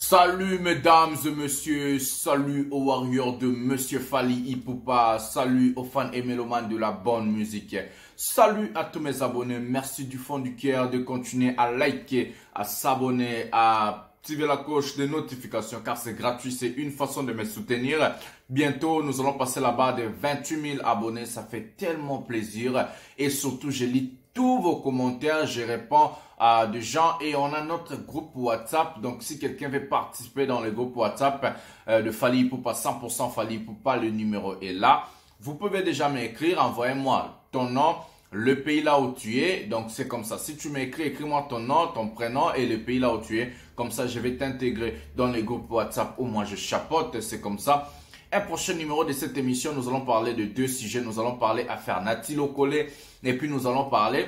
Salut mesdames et messieurs, salut aux warriors de Monsieur Fally Ipupa, salut aux fans et mélomanes de la bonne musique, salut à tous mes abonnés, merci du fond du cœur de continuer à liker, à s'abonner, à activer la cloche de notification car c'est gratuit, c'est une façon de me soutenir. Bientôt nous allons passer la barre de 28 000 abonnés, ça fait tellement plaisir et surtout je lis tous vos commentaires, je réponds à des gens et on a notre groupe WhatsApp. Donc si quelqu'un veut participer dans le groupe WhatsApp de Fally Ipupa, 100% Fally Ipupa, le numéro est là. Vous pouvez déjà m'écrire, envoyez-moi ton nom, le pays là où tu es. Donc c'est comme ça, si tu m'écris, écris-moi ton nom, ton prénom et le pays là où tu es. Comme ça je vais t'intégrer dans le groupe WhatsApp où moi je chapeaute, c'est comme ça. Un prochain numéro de cette émission, nous allons parler de deux sujets. Nous allons parler à faire Nati Lokole et puis nous allons parler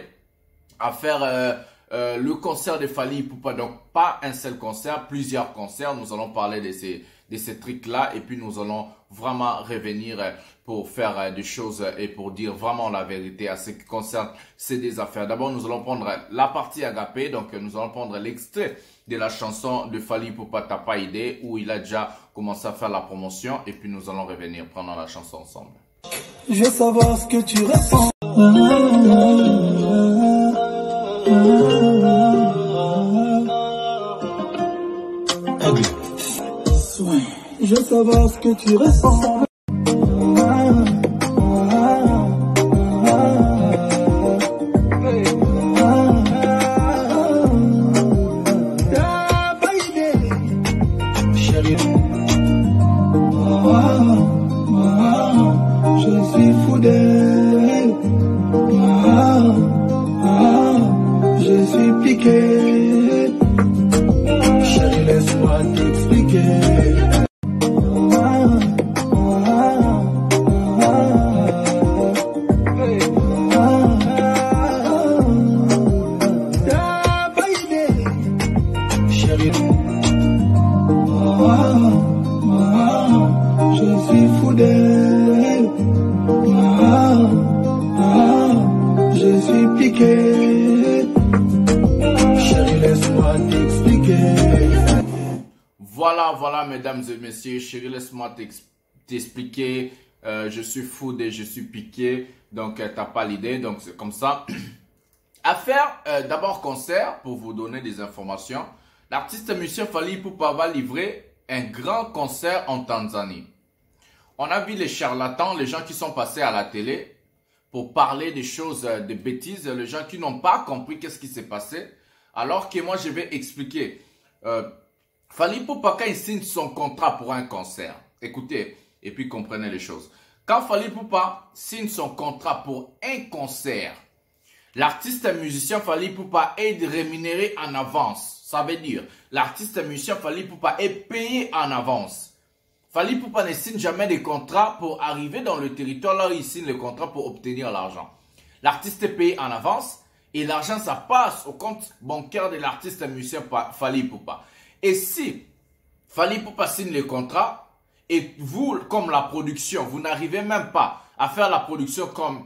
à faire le concert de Fally Ipupa. Donc pas un seul concert, plusieurs concerts. Nous allons parler de ces trucs-là et puis nous allons vraiment revenir pour faire des choses et pour dire vraiment la vérité à ce qui concerne ces affaires. D'abord, nous allons prendre la partie agapée. Donc nous allons prendre l'extrait de la chanson de Fally Ipupa, T'as pas idée, où il a déjà commencé à faire la promotion et puis nous allons revenir prendre la chanson ensemble. Je veux savoir ce que tu ressens. Je veux savoir ce que tu ressens. Je suis fou d'elle. Je suis piqué. Chérie, laisse-moi t'expliquer. T'as pas idée. Chérie. Je suis fou d'elle. Je suis piqué. Chérie, laisse-moi t'expliquer. Voilà, mesdames et messieurs, chérie, laisse-moi t'expliquer. Je suis fou et je suis piqué. Donc, t'as pas l'idée. Donc, c'est comme ça. À faire d'abord concert pour vous donner des informations. L'artiste musicien Fally Ipupa va livrer un grand concert en Tanzanie. On a vu les charlatans, les gens qui sont passés à la télé pour parler des choses, des bêtises, les gens qui n'ont pas compris qu'est-ce qui s'est passé. Alors que moi, je vais expliquer. Fally Ipupa, quand il signe son contrat pour un concert, écoutez, et puis comprenez les choses. Quand Fally Ipupa signe son contrat pour un concert, l'artiste musicien Fally Ipupa est rémunéré en avance. Ça veut dire, l'artiste musicien Fally Ipupa est payé en avance. Fally Ipupa ne signe jamais des contrats pour arriver dans le territoire là où il signe le contrat pour obtenir l'argent. L'artiste est payé en avance et l'argent ça passe au compte bancaire de l'artiste musicien Fally Ipupa. Et si Fally Ipupa signe le contrat et vous, comme la production, vous n'arrivez même pas à faire la production comme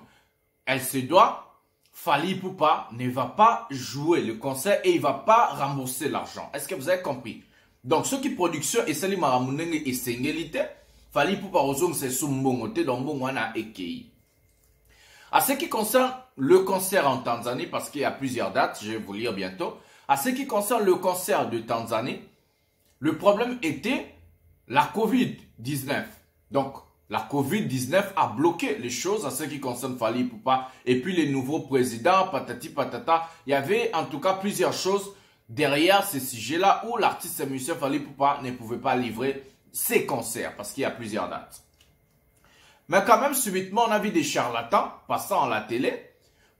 elle se doit, Fally Ipupa ne va pas jouer le concert et il ne va pas rembourser l'argent. Est-ce que vous avez compris? Donc, ce qui production et celle maramunenge et sengelite, Fally Ipupa ozong se sumbongote dans mbongwana ekei. À ce qui concerne le concert en Tanzanie, parce qu'il y a plusieurs dates, je vais vous lire bientôt. À ce qui concerne le concert de Tanzanie, le problème était la Covid-19. Donc, la Covid-19 a bloqué les choses à ce qui concerne Fally Ipupa. Et puis les nouveaux présidents, patati patata. Il y avait en tout cas plusieurs choses derrière ces sujets-là où l'artiste musicien Fally Ipupa ne pouvait pas livrer ses concerts parce qu'il y a plusieurs dates. Mais quand même, subitement, on a vu des charlatans passant à la télé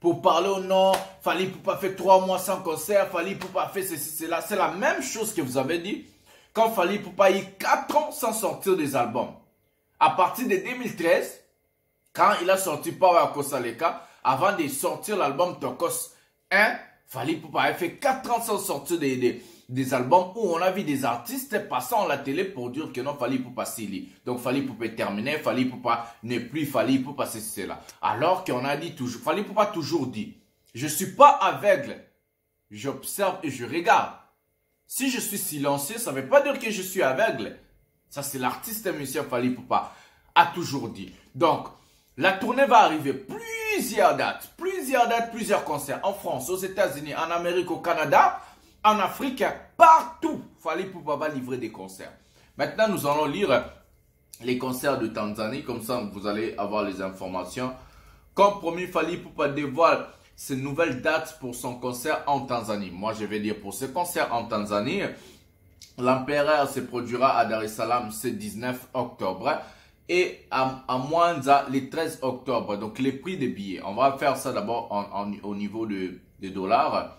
pour parler au nom, Fally Ipupa fait 3 mois sans concert, Fally Ipupa fait ceci, cela. C'est la même chose que vous avez dit quand Fally Ipupa a eu 4 ans sans sortir des albums. À partir de 2013, quand il a sorti Power Kosaleka, avant de sortir l'album Tokos 1, Fally Ipupa a fait 4 ans sans sortir des albums où on a vu des artistes passant à la télé pour dire que non, Fally Ipupa Sili. Donc Fally Ipupa est terminé, Fally Ipupa n'est plus Fally Ipupa, c'est cela. Alors qu'on a dit toujours, Fally Ipupa a toujours dit, je ne suis pas aveugle, j'observe et je regarde. Si je suis silencieux, ça ne veut pas dire que je suis aveugle. Ça, c'est l'artiste et musicien Fally Ipupa a toujours dit. Donc, la tournée va arriver. Plusieurs dates, plusieurs concerts. En France, aux États-Unis, en Amérique, au Canada, en Afrique, partout. Fally Ipupa va livrer des concerts. Maintenant, nous allons lire les concerts de Tanzanie. Comme ça, vous allez avoir les informations. Comme promis, Fally Ipupa dévoile ses nouvelles dates pour son concert en Tanzanie. Moi, je vais dire pour ce concert en Tanzanie, l'Empereur se produira à Dar es Salaam ce 19 octobre et à Mwanza le 13 octobre. Donc, les prix des billets. On va faire ça d'abord au niveau des dollars.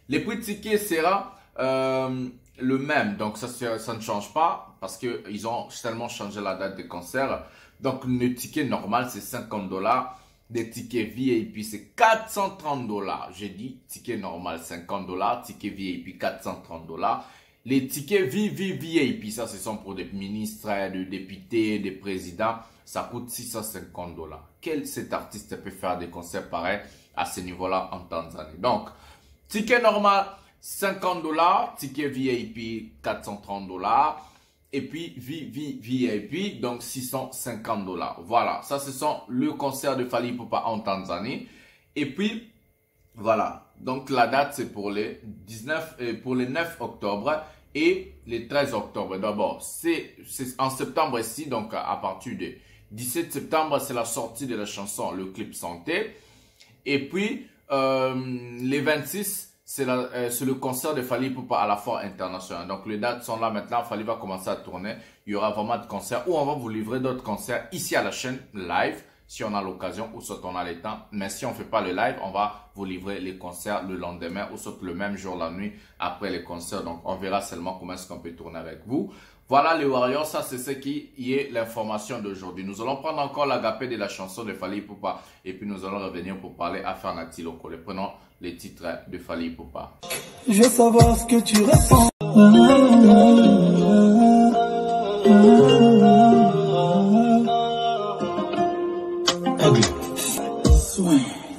Les prix de tickets sera le même. Donc, ça ne change pas parce qu'ils ont tellement changé la date des concerts. Donc, le ticket normal, c'est 50 $. Des tickets VIP, c'est 430 $. J'ai dit ticket normal, 50 $. Ticket VIP, 430 $. Les tickets VIP, ça, ce sont pour des ministres, des députés, des présidents. Ça coûte 650 $. Quel cet artiste peut faire des concerts pareils à ce niveau-là en Tanzanie? Donc, ticket normal, 50 $. Ticket VIP, 430 $. Et puis, VIP, donc 650 $. Voilà, ça, ce sont le concert de Fally Ipupa en Tanzanie. Et puis, voilà. Donc, la date, c'est pour les 9 octobre et les 13 octobre. D'abord, c'est en septembre ici, donc à partir du 17 septembre, c'est la sortie de la chanson, le clip Santé. Et puis, les 26, c'est le concert de Fally Ipupa à la Foire internationale. Donc, les dates sont là maintenant. Fally va commencer à tourner. Il y aura vraiment de concerts où on va vous livrer d'autres concerts ici à la chaîne live. Si on a l'occasion ou soit on a le temps. Mais si on ne fait pas le live, on va vous livrer les concerts le lendemain ou soit le même jour, la nuit, après les concerts. Donc, on verra seulement comment est-ce qu'on peut tourner avec vous. Voilà les Warriors, ça c'est ce qui est l'information d'aujourd'hui. Nous allons prendre encore l'agapé de la chanson de Fally Ipupa et puis nous allons revenir pour parler affaire Nati Lokole. Prenons les titres de Fally Ipupa. Je veux savoir ce que tu ressens.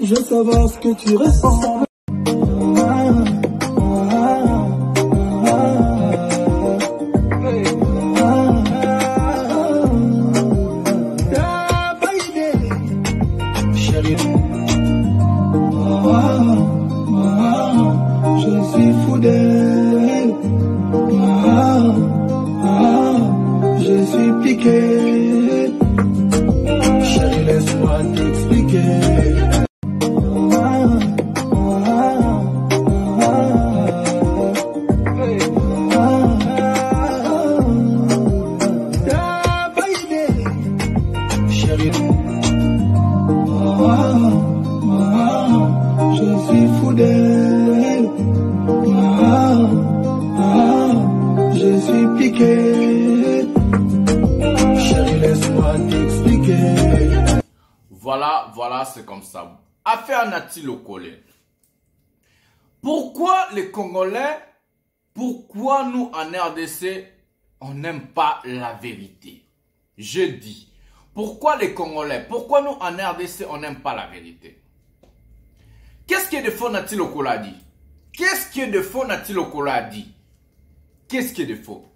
Je veux savoir ce que tu ressens. Je suis fou d'elle. Je suis piqué. Chérie, laisse-moi t'expliquer. Je suis fou d'elle. Je suis piqué. Chérie, laisse-moi t'expliquer. Voilà, c'est comme ça. Affaire Nati Lokole. Pourquoi les Congolais, pourquoi nous en RDC, on n'aime pas la vérité? Je dis, pourquoi les Congolais, pourquoi nous en RDC, on n'aime pas la vérité? Qu'est-ce qui est de faux Nati Lokole a dit? Qu'est-ce qui est de faux Nati Lokole a dit? Qu'est-ce qui est de faux?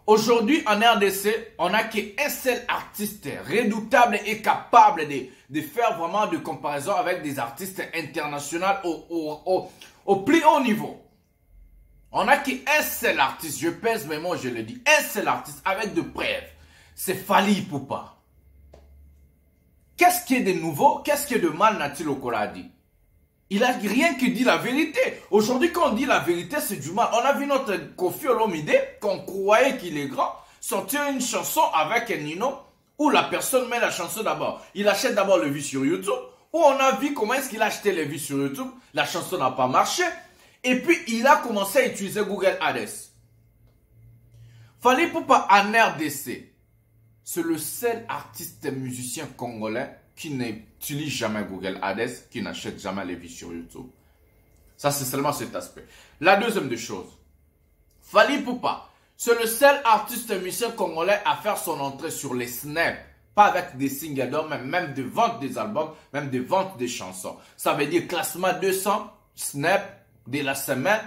Aujourd'hui, en RDC, on n'a qu'un seul artiste redoutable et capable de faire vraiment de comparaison avec des artistes internationaux au plus haut niveau. On n'a qu'un seul artiste, je pèse mes mots, je le dis, un seul artiste avec de preuves. C'est Fally Ipupa. Qu'est-ce qui est de nouveau? Qu'est-ce qui est de mal Nati Lokole a dit? Il n'a rien que dit la vérité. Aujourd'hui, quand on dit la vérité, c'est du mal. On a vu notre Koffi Olomide, qu'on croyait qu'il est grand, sortir une chanson avec un Nino, où la personne met la chanson d'abord. Il achète d'abord le vues sur YouTube, où on a vu comment est-ce qu'il a acheté les vues sur YouTube. La chanson n'a pas marché. Et puis, il a commencé à utiliser Google Ads. Fally Ipupa en RDC. C'est le seul artiste musicien congolais qui n'utilise jamais Google Ads, qui n'achète jamais les vues sur YouTube. Ça, c'est seulement cet aspect. La deuxième des choses, Fally Ipupa, c'est le seul artiste musicien congolais à faire son entrée sur les snaps. Pas avec des singles d'or, mais même de vente des albums, même de vente des chansons. Ça veut dire classement 200 snaps de la semaine.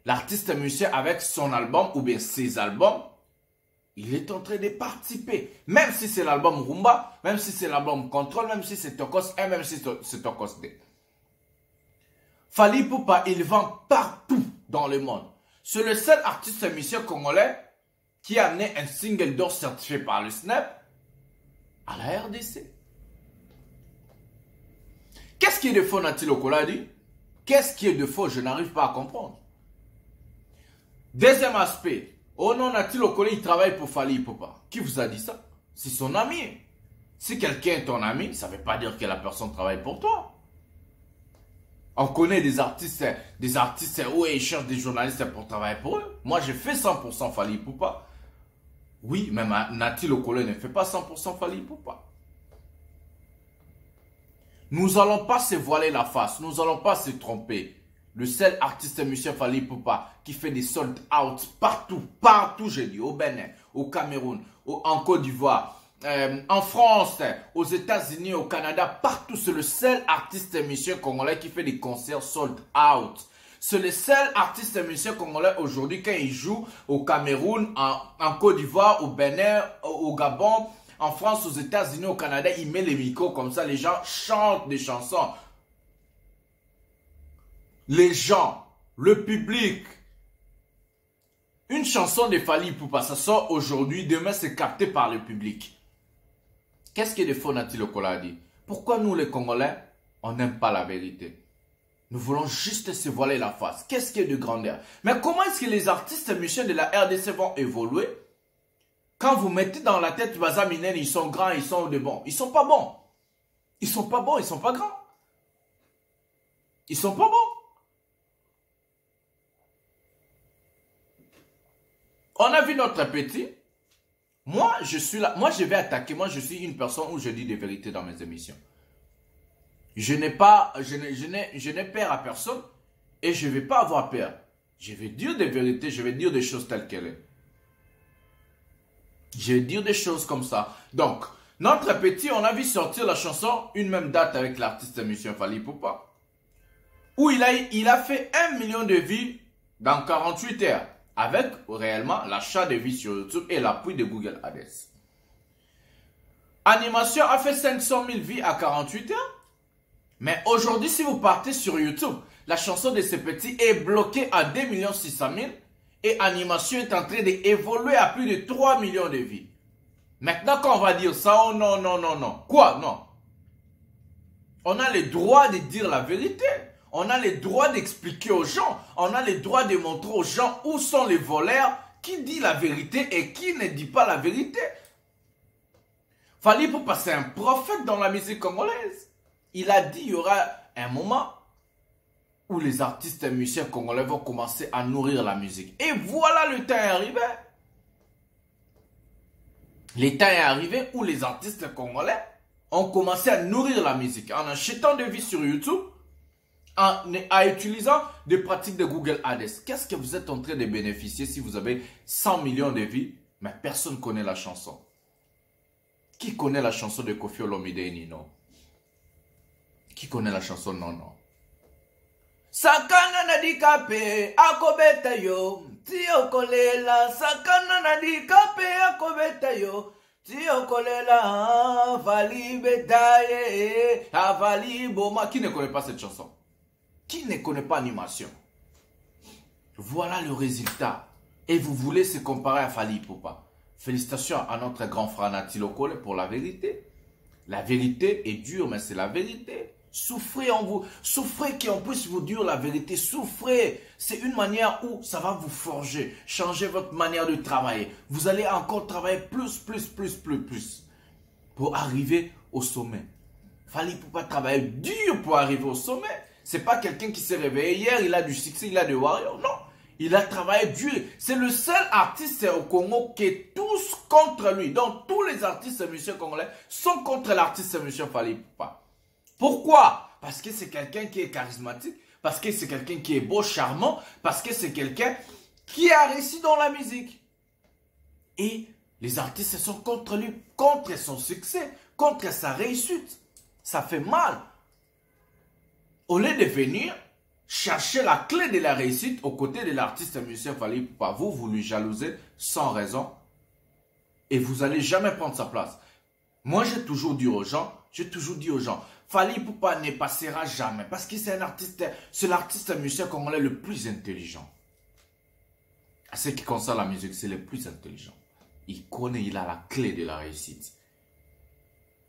L'artiste musicien avec son album ou bien ses albums, il est en train de participer. Même si c'est l'album Rumba, même si c'est l'album Control, même si c'est Tokos 1, même si c'est Tokos 2. Fally Ipupa, il vend partout dans le monde. C'est le seul artiste musicien congolais qui a amené un single d'or certifié par le Snap à la RDC. Qu'est-ce qui est de faux, Nati Lokolo a dit? Qu'est-ce qui est de faux? Je n'arrive pas à comprendre. Deuxième aspect. Oh non, Nati Lokolo, il travaille pour Fally Ipupa. Qui vous a dit ça? C'est son ami. Si quelqu'un est ton ami, ça ne veut pas dire que la personne travaille pour toi. On connaît des artistes où ils cherchent des journalistes pour travailler pour eux. Moi, j'ai fait 100% Fally Ipupa. Oui, même Nati Lokolo ne fait pas 100% Fally Ipupa. Nous n'allons pas se voiler la face. Nous n'allons pas se tromper. Le seul artiste musicien Fally Ipupa qui fait des sold out partout, j'ai dit, au Bénin, au Cameroun, en Côte d'Ivoire, en France, aux États-Unis, au Canada, partout. C'est le seul artiste musicien congolais qui fait des concerts sold out. C'est le seul artiste musicien congolais aujourd'hui quand il joue au Cameroun, en Côte d'Ivoire, au Bénin, au Gabon, en France, aux États-Unis, au Canada. Il met les micros comme ça, les gens chantent des chansons. Les gens, le public. Une chanson de Fally Ipupa, ça sort aujourd'hui, demain c'est capté par le public. Qu'est-ce qui est de faux, Nati Lokolo a dit? Pourquoi nous les Congolais, on n'aime pas la vérité? Nous voulons juste se voiler la face. Qu'est-ce qui est de grandeur? Mais comment est-ce que les artistes musiciens de la RDC vont évoluer? Quand vous mettez dans la tête Baza Minene, ils sont grands, ils sont de bons. Ils sont pas bons. Ils sont pas bons, ils sont pas grands. Ils sont pas bons. On a vu notre petit. Moi, je suis là. Moi, je vais attaquer. Moi, je suis une personne où je dis des vérités dans mes émissions. Je n'ai peur à personne et je ne vais pas avoir peur. Je vais dire des vérités, je vais dire des choses telles qu'elles sont. Je vais dire des choses comme ça. Donc, notre petit, on a vu sortir la chanson, une même date avec l'artiste musicien Fally Ipupa, où il a fait 1 million de vues dans 48 heures. Avec réellement l'achat de vues sur YouTube et l'appui de Google Ads. Animation a fait 500 000 vues à 48 heures. Mais aujourd'hui, si vous partez sur YouTube, la chanson de ce petit est bloquée à 2 600 000 et Animation est en train d'évoluer à plus de 3 millions de vues. Maintenant, quand on va dire ça, oh non, non, non, non. Quoi? Non. On a le droit de dire la vérité. On a le droit d'expliquer aux gens. On a le droit de montrer aux gens où sont les voleurs, qui dit la vérité et qui ne dit pas la vérité. Fally Ipupa, c'est un prophète dans la musique congolaise. Il a dit qu'il y aura un moment où les artistes et musiciens congolais vont commencer à nourrir la musique. Et voilà, le temps est arrivé. Le temps est arrivé où les artistes congolais ont commencé à nourrir la musique en achetant des vues sur YouTube, en utilisant des pratiques de Google Ads. Qu'est-ce que vous êtes en train de bénéficier si vous avez 100 millions de vues, mais personne ne connaît la chanson? Qui connaît la chanson de Koffi Olomide et Nino? Qui connaît la chanson? Non, non. Sakana na dikape akobeta yo tio kolela sakana na dikape akobeta yo tio kolela Fally betaye Fally boma. Qui ne connaît pas cette chanson? Qui ne connaît pas Animation? Voilà le résultat. Et vous voulez se comparer à Fally Ipupa. Félicitations à notre grand frère Nati Lokolo pour la vérité. La vérité est dure, mais c'est la vérité. Souffrez en vous. Souffrez qu'on puisse vous dire la vérité. Souffrez. C'est une manière où ça va vous forger. Changer votre manière de travailler. Vous allez encore travailler plus. Pour arriver au sommet. Fally Ipupa travailler dur pour arriver au sommet. C'est pas quelqu'un qui s'est réveillé hier, il a du succès, il a des warriors. Non. Il a travaillé dur. C'est le seul artiste au Congo qui est tous contre lui. Donc tous les artistes musiciens congolais sont contre l'artiste musicien Fally Ipupa. Pourquoi? Parce que c'est quelqu'un qui est charismatique, parce que c'est quelqu'un qui est beau, charmant, parce que c'est quelqu'un qui a réussi dans la musique. Et les artistes sont contre lui, contre son succès, contre sa réussite. Ça fait mal. Au lieu de venir cherchez la clé de la réussite aux côtés de l'artiste musicien Fally Ipupa. Vous lui jalousez sans raison et vous n'allez jamais prendre sa place. Moi, j'ai toujours dit aux gens, Fally Ipupa ne passera jamais parce que c'est l'artiste musicien congolais le plus intelligent. À ce qui concerne la musique, c'est le plus intelligent. Il connaît, il a la clé de la réussite.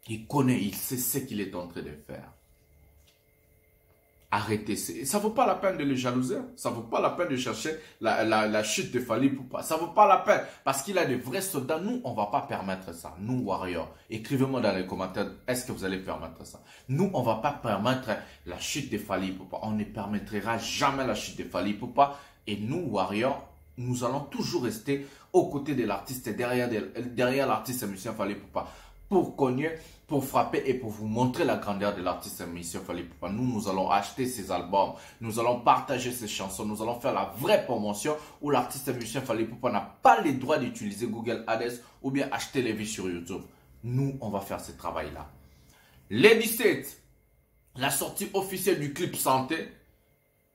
Il connaît, il sait ce qu'il est en train de faire. Arrêtez. Ça ne vaut pas la peine de le jalouser. Ça ne vaut pas la peine de chercher la chute de Fally Ipupa. Ça ne vaut pas la peine. Parce qu'il a de vrais soldats. Nous, on ne va pas permettre ça. Nous, Warriors. Écrivez-moi dans les commentaires. Est-ce que vous allez permettre ça? Nous, on ne va pas permettre la chute de Fally Ipupa. On ne permettra jamais la chute de Fally Ipupa. Et nous, Warriors, nous allons toujours rester aux côtés de l'artiste, derrière l'artiste musicien Fally Ipupa. Pour cogner, pour frapper et pour vous montrer la grandeur de l'artiste musicien Fally Ipupa. Nous allons acheter ses albums, nous allons partager ses chansons, nous allons faire la vraie promotion où l'artiste musicien Fally Ipupa n'a pas les droits d'utiliser Google Ads ou bien acheter les vues sur YouTube. Nous, on va faire ce travail-là. Le 17, la sortie officielle du clip Santé.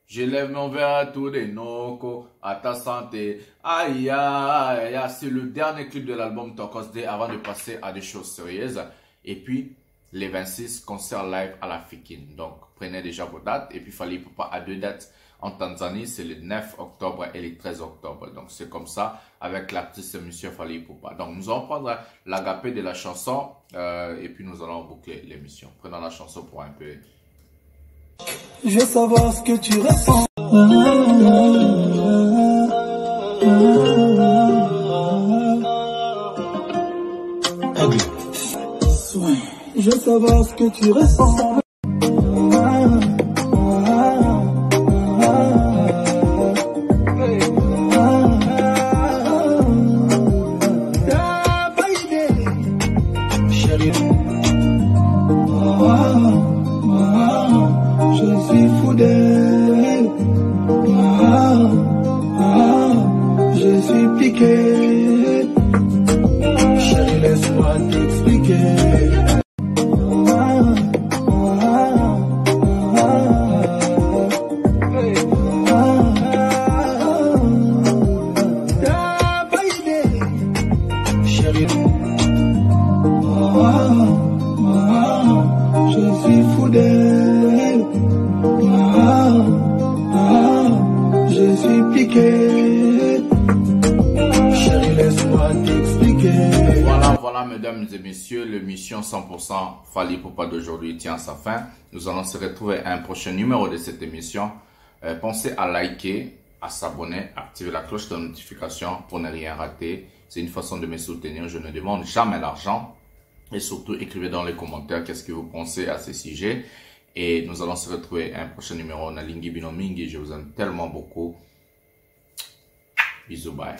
Je lève mon verre à tous les nocos, à ta santé. Aïe, aïe, aïe. C'est le dernier clip de l'album Tokos Day avant de passer à des choses sérieuses. Et puis, les 26 concerts live à la Fikine. Donc, prenez déjà vos dates. Et puis, Fally Ipupa à 2 dates en Tanzanie. C'est le 9 octobre et le 13 octobre. Donc, c'est comme ça avec l'artiste Monsieur Fally Ipupa. Donc, nous allons prendre l'agapé de la chanson. Et puis, nous allons boucler l'émission. Prenons la chanson pour un peu... Je veux savoir ce que tu ressens. Je veux savoir ce que tu ressens. Je suis fou d'elle. Je suis piqué. Chérie, laisse-moi t'expliquer. Chérie, je suis fou d'elle. Je suis piqué. Chérie, laisse-moi t'expliquer. Voilà, mesdames et messieurs, l'émission 100% Fally Ipupa d'aujourd'hui tient à sa fin. Nous allons se retrouver à un prochain numéro de cette émission. Pensez à liker, à s'abonner, à activer la cloche de notification pour ne rien rater. C'est une façon de me soutenir. Je ne demande jamais l'argent. Et surtout, écrivez dans les commentaires qu'est-ce que vous pensez à ce sujet. Et nous allons se retrouver à un prochain numéro. Nalingi Binomingi, je vous aime tellement beaucoup. Bisous, bye.